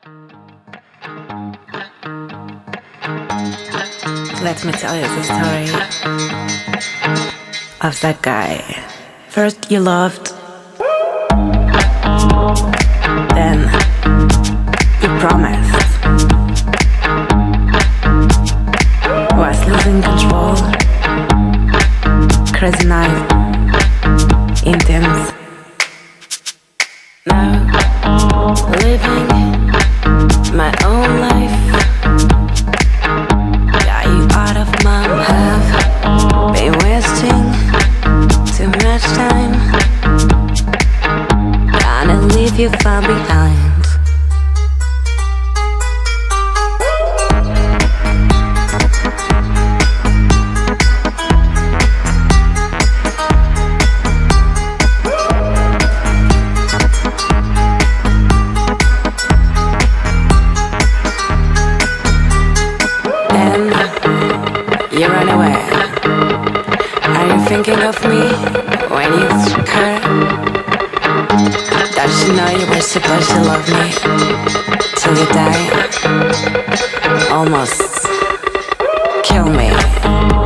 Let me tell you the story of that guy. First you loved, then you promised. Was losing control. Crazy night, intense. Now living my own life. Got you out of my have been wasting too much time. Gonna leave you far behind. You run away. Are you thinking of me when you her? Does she know you were supposed to love me till you die? Almost kill me.